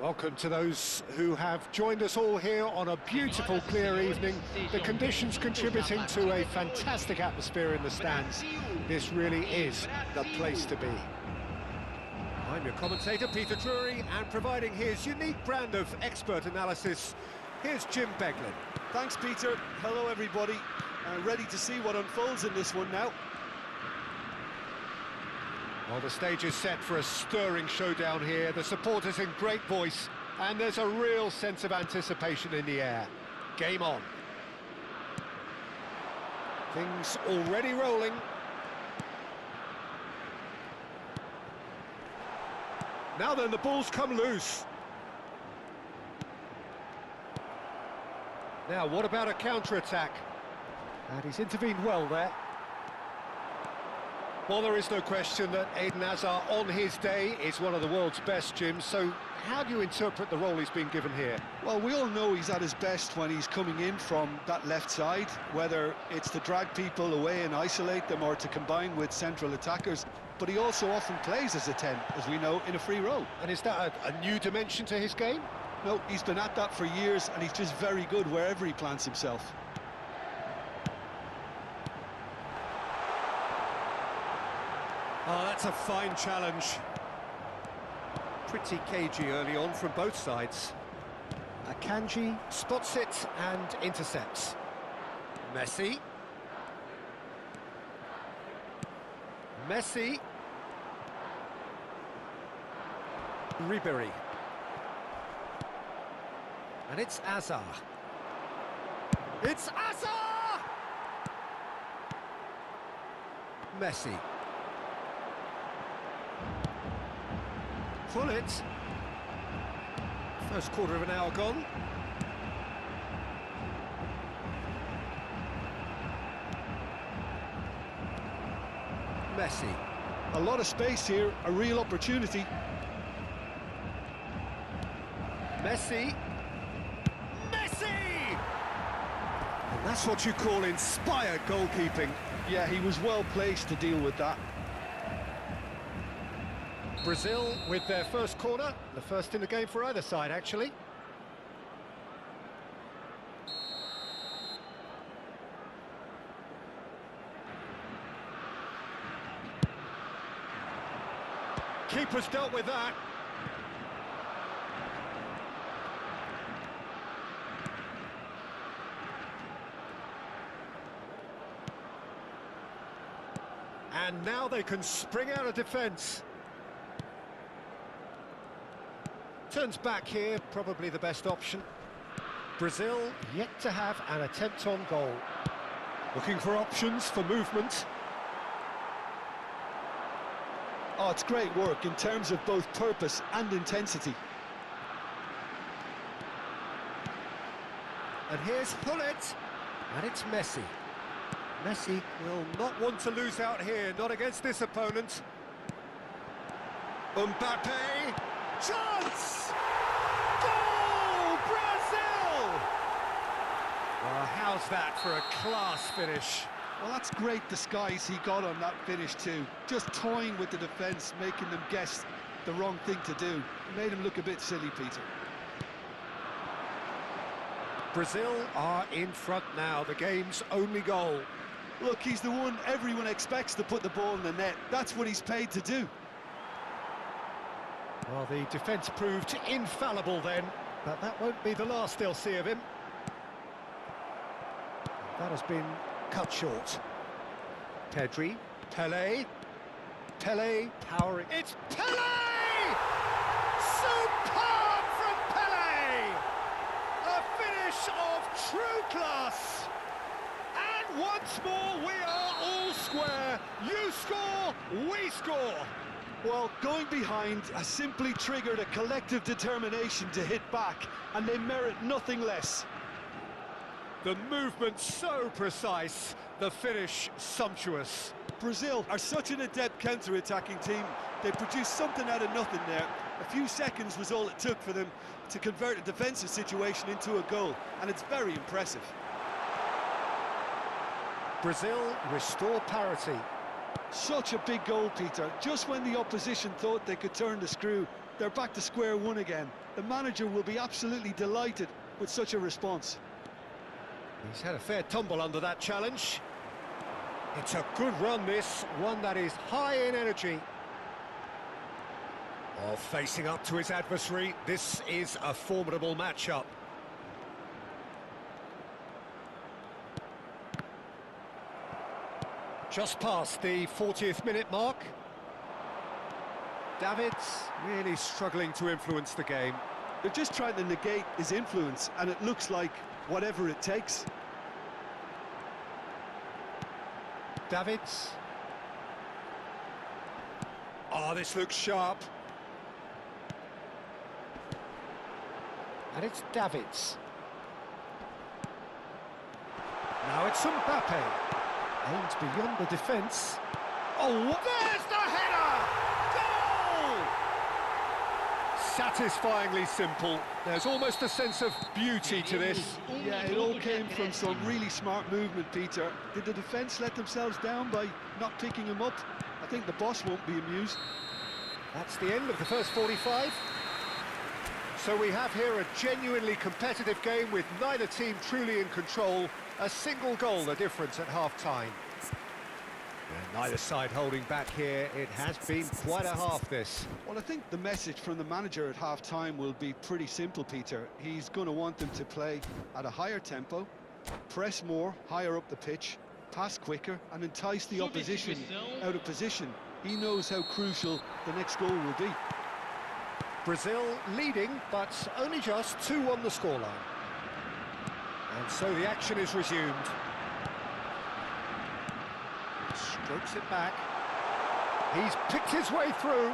Welcome to those who have joined us all here on a beautiful, clear evening. The conditions contributing to a fantastic atmosphere in the stands. This really is the place to be. I'm your commentator, Peter Drury, and providing his unique brand of expert analysis, here's Jim Beglin. Thanks, Peter. Hello, everybody. Ready to see what unfolds in this one now. Well, the stage is set for a stirring showdown here. The supporters in great voice, and there's a real sense of anticipation in the air. Game on. Things already rolling. Now then, the ball's come loose. Now, what about a counter-attack? And he's intervened well there. Well, there is no question that Eden Hazard, on his day, is one of the world's best, Jim. So how do you interpret the role he's been given here? Well, we all know he's at his best when he's coming in from that left side, whether it's to drag people away and isolate them or to combine with central attackers. But he also often plays as a 10, as we know, in a free role. And is that a new dimension to his game? No, he's been at that for years, and he's just very good wherever he plants himself. Oh, that's a fine challenge. Pretty cagey early on from both sides. Akanji spots it and intercepts. Messi. Ribéry. And it's Hazard. It's Hazard! Messi. Full it. First quarter of an hour gone. Messi. A lot of space here, a real opportunity. Messi! And that's what you call inspired goalkeeping. Yeah, he was well placed to deal with that. Brazil with their first corner, the first in the game for either side, actually. Keeper's dealt with that. And now they can spring out of defence. Turns back here, probably the best option. Brazil yet to have an attempt on goal. Looking for options for movement. Oh, it's great work in terms of both purpose and intensity. And here's Hullet, and it's Messi. Messi will not want to lose out here, not against this opponent. Mbappe, chance! Goal, Brazil! Well, how's that for a class finish? Well, that's great disguise he got on that finish too. Just toying with the defence, making them guess the wrong thing to do. It made him look a bit silly, Peter. Brazil are in front now, the game's only goal. Look, he's the one everyone expects to put the ball in the net. That's what he's paid to do. Well, the defence proved infallible then. But that won't be the last they'll see of him. That has been cut short. Pedri, Pele powering. It's Pele! Superb from Pele! A finish of true class. And once more we are all square. You score, we score. Well, going behind has simply triggered a collective determination to hit back, and they merit nothing less. The movement so precise, the finish sumptuous. Brazil are such an adept counter-attacking team. They produced something out of nothing there. A few seconds was all it took for them to convert a defensive situation into a goal, and it's very impressive. Brazil restore parity. Such a big goal, Peter. Just when the opposition thought they could turn the screw, they're back to square one again. The manager will be absolutely delighted with such a response. He's had a fair tumble under that challenge. It's a good run, this, one that is high in energy. Oh, facing up to his adversary, this is a formidable matchup. Just past the 40th minute mark. Davids really struggling to influence the game. They're just trying to negate his influence, and it looks like whatever it takes. Davids. Oh, this looks sharp. And it's Davids. Now it's Mbappe. Aims beyond the defence. Oh, there's the header! Goal! Satisfyingly simple. There's almost a sense of beauty to this. Yeah, it all came from some really smart movement, Peter. Did the defence let themselves down by not picking him up? I think the boss won't be amused. That's the end of the first 45. So we have here a genuinely competitive game with neither team truly in control. A single goal the difference at half-time. And neither side holding back here. It has been quite a half, this. Well, I think the message from the manager at half-time will be pretty simple, Peter. He's going to want them to play at a higher tempo, press more, higher up the pitch, pass quicker, and entice the opposition out of position. He knows how crucial the next goal will be. Brazil leading, but only just 2 on the scoreline. And so the action is resumed. Strokes it back. He's picked his way through.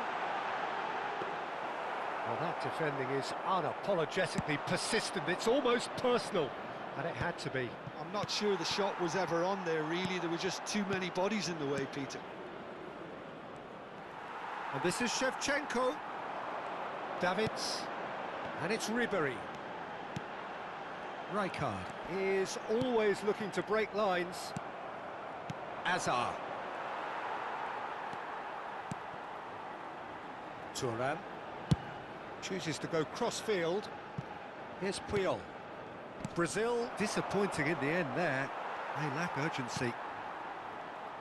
Well, that defending is unapologetically persistent. It's almost personal, and it had to be. I'm not sure the shot was ever on there, really. There were just too many bodies in the way, Peter. And this is Shevchenko. Davids. And it's Ribery. Rijkaard is always looking to break lines. Azar. Thuram chooses to go cross-field. Here's Puyol. Brazil disappointing in the end there. They lack urgency.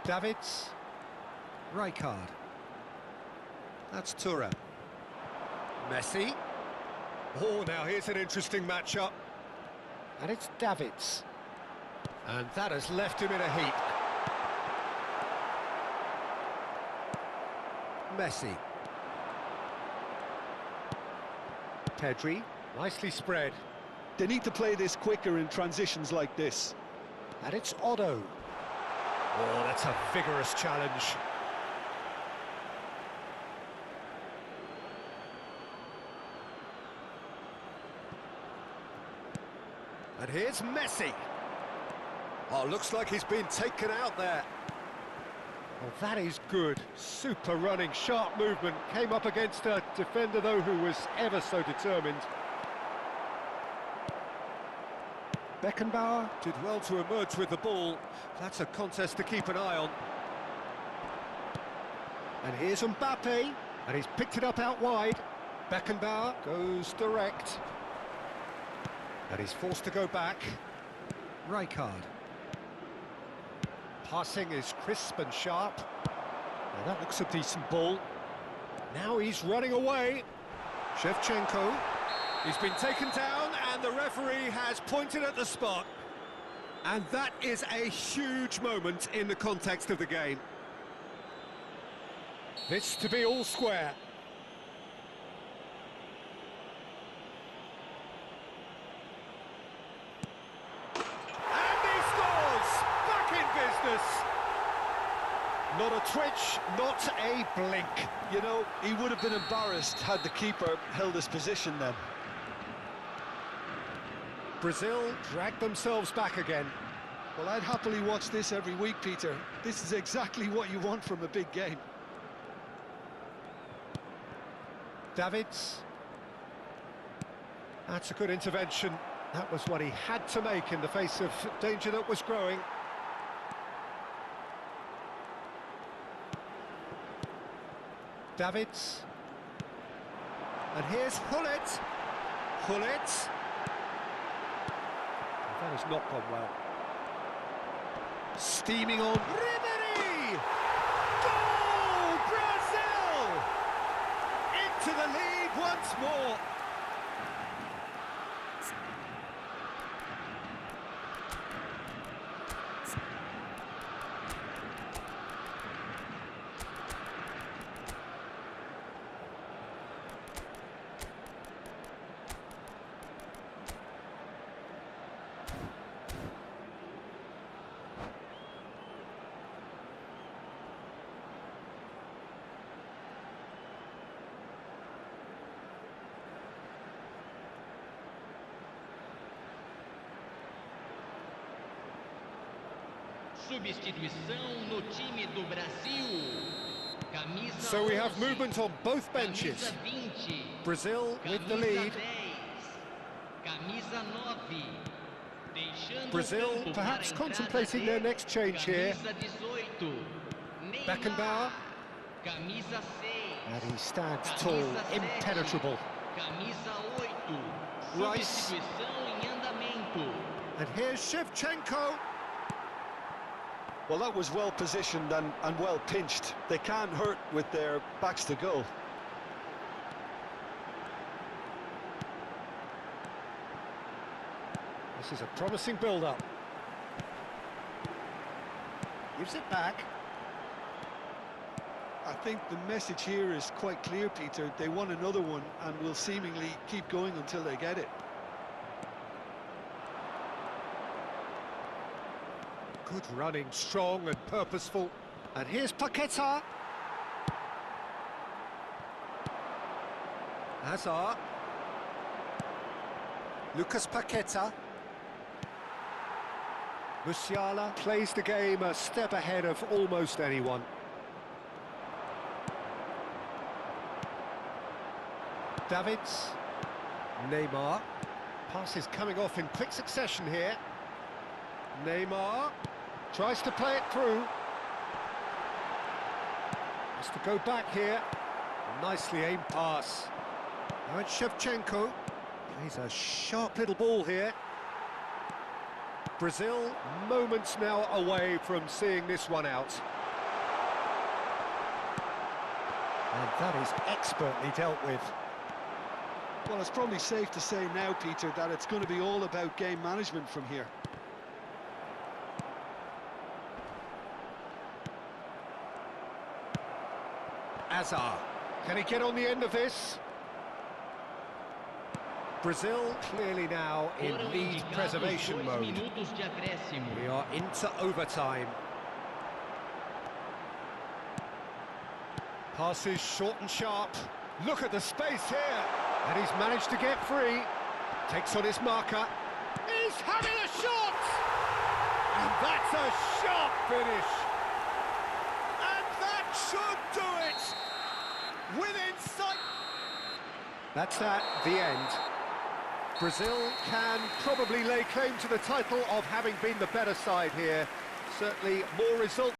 Davids. Rijkaard. That's Thuram. Messi. Oh, now here's an interesting matchup. And it's Davids. And that has left him in a heap. Messi. Pedri, nicely spread. They need to play this quicker in transitions like this. And it's Otto. Oh, that's a vigorous challenge. And here's Messi. Oh, looks like he's been taken out there. Well, that is good. Super running, sharp movement. Came up against a defender, though, who was ever so determined. Beckenbauer did well to emerge with the ball. That's a contest to keep an eye on. And here's Mbappe. And he's picked it up out wide. Beckenbauer goes direct. And he's forced to go back. Rijkaard. Passing is crisp and sharp. Now that looks a decent ball. Now he's running away. Shevchenko. He's been taken down and the referee has pointed at the spot. And that is a huge moment in the context of the game. This to be all square. And he scores! Back in business! Not a twitch, not a blink. You know, he would have been embarrassed had the keeper held his position then. Brazil dragged themselves back again. Well, I'd happily watch this every week, Peter. This is exactly what you want from a big game. Davids. That's a good intervention. That was what he had to make in the face of danger that was growing. Davids. And here's Hullet. Hullet. That has not gone well. Steaming on. Ribery! Goal! Brazil! Into the lead once more. Substituição no time do Brasil. Camisa So we have movement on both benches. Camisa 20. Brazil with the lead. Camisa 9. Deixando Brazil campo perhaps para a contemplating entrada their de next change here. Camisa 18. Beckenbauer. Camisa 6. And he stands tall, impenetrable. Camisa 8. Rice. Substituição em andamento. And here's Shevchenko. Well, that was well positioned and well pinched. They can't hurt with their backs to goal. This is a promising build-up. Gives it back. I think the message here is quite clear, Peter. They want another one and will seemingly keep going until they get it. Good running, strong and purposeful. And here's Paqueta. Hazard. Lucas Paqueta. Musiala plays the game a step ahead of almost anyone. Davids. Neymar. Pass is coming off in quick succession here. Neymar. Tries to play it through. Has to go back here. Nicely aimed pass. Now it's Shevchenko. Plays a sharp little ball here. Brazil moments now away from seeing this one out. And that is expertly dealt with. Well, it's probably safe to say now, Peter, that it's going to be all about game management from here. Hazard. Can he get on the end of this? Brazil clearly now in lead preservation mode. We are into overtime. Passes short and sharp. Look at the space here. And he's managed to get free. Takes on his marker. He's having a shot! And that's a sharp finish. And that should do it! Within sight. That's at the end. Brazil can probably lay claim to the title of having been the better side here. Certainly more results.